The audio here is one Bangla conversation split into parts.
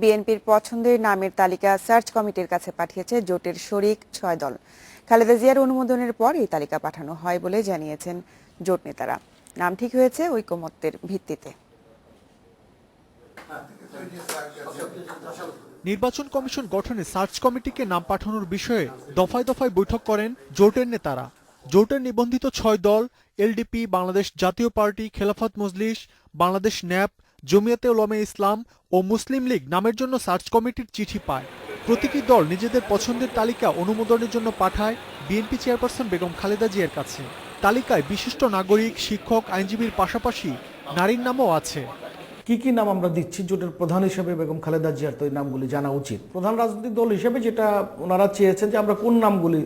বিএনপির পছন্দের নামের তালিকা সার্চ কমিটির কাছে পাঠিয়েছে জোটের শরিক ৬ দল। খালেদা জিয়ার অনুমোদনের পর এই তালিকা পাঠানো হয় বলে জানিয়েছেন জোট নেতারা। নাম ঠিক হয়েছে ঐকমত্যের ভিত্তিতে। নির্বাচন কমিশন গঠনে সার্চ কমিটিকে নাম পাঠানোর বিষয়ে দফায় দফায় বৈঠক করেন জোটের নেতারা। জোটের নিবন্ধিত ৬ দল এলডিপি, বাংলাদেশ জাতীয় পার্টি, খেলাফত মজলিস, বাংলাদেশ ন্যাপ, জমিয়তে উলামায়ে ইসলাম ও মুসলিম লীগ নামের জন্য সার্চ কমিটির চিঠি পায়। প্রতিটি দল নিজেদের পছন্দের তালিকা অনুমোদনের জন্য পাঠায় বিএনপি চেয়ারপারসন বেগম খালেদা জিয়ার কাছে। তালিকায় বিশিষ্ট নাগরিক, শিক্ষক, আইনজীবীর পাশাপাশি নারীর নামও আছে। কি কি নাম আমরা দিচ্ছি, জোটের প্রধান হিসেবে বেগম খালেদা জিয়ার তো এই নামগুলি জানা উচিত। প্রধান রাজনৈতিক দল হিসেবে যেটা ওনারা চেয়েছেন যে আমরা কোন নামগুলি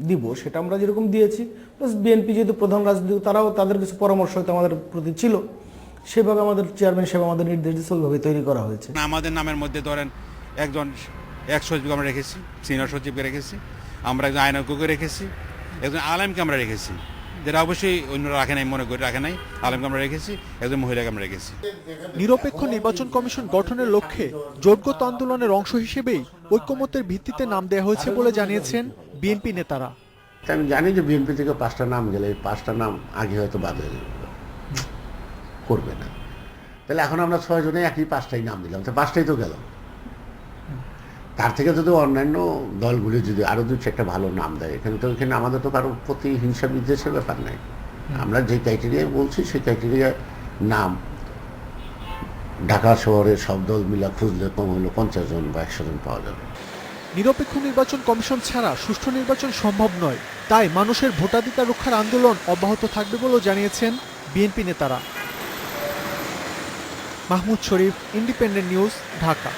দিব সেটা আমরা যেরকম দিয়েছি, প্লাস বিএনপি যেহেতু প্রধান রাজনীতি তারাও তাদের কিছু পরামর্শ হয়তো আমাদের প্রতি ছিল, সেভাবে আমাদের চেয়ারম্যান হিসেবে আমাদের নির্দেশ দিচ্ছে, ওইভাবে তৈরি করা হয়েছে। আমাদের নামের মধ্যে ধরেন একজন এক সচিবকে আমরা রেখেছি, সিনিয়র সচিবকে রেখেছি, আমরা একজন আইনজ্ঞকে রেখেছি, একজন আলেমকে আমরা রেখেছি, যেটা অবশ্যই অন্যরা রাখে নাই, মনে করি রাখে নাই। আলেমকে আমরা রেখেছি, একজন মহিলাকে আমরা রেখেছি। নিরপেক্ষ নির্বাচন কমিশন গঠনের লক্ষ্যে জোটগত আন্দোলনের অংশ হিসেবেই ঐকমত্যের ভিত্তিতে নাম দেওয়া হয়েছে বলে জানিয়েছেন বিএনপি নেতারা। আমি জানি যে বিএনপি থেকে 5টা নাম গেলে এই 5টা নাম আগে হয়তো বাদ হয়ে করবে না, তাহলে এখন আমরা 6 জনে একই 5টাই নাম দিলাম, তো 5টাই তো গেল। তার থেকে যদি অন্যান্য দলগুলি যদি আরো 2-4টা ভালো নাম দেয়, এখানে আমাদের তো কারোর প্রতি হিংসা বিদ্বেষের ব্যাপার নাই। আমরা যে ক্রাইটেরিয়ায় বলছি সেই ক্রাইটেরিয়ার নাম ঢাকা শহরে সব দল মিলা খুঁজলে কম হলো 50 জন বা 100 জন পাওয়া যাবে। নিরপেক্ষ নির্বাচন কমিশন ছাড়া সুষ্ঠু নির্বাচন সম্ভব নয়, তাই মানুষের ভোটাধিকার রক্ষার আন্দোলন অব্যাহত থাকবে বলেও জানিয়েছেন বিএনপি নেতারা। মাহমুদ শরীফ, ইন্ডিপেন্ডেন্ট নিউজ, ঢাকা।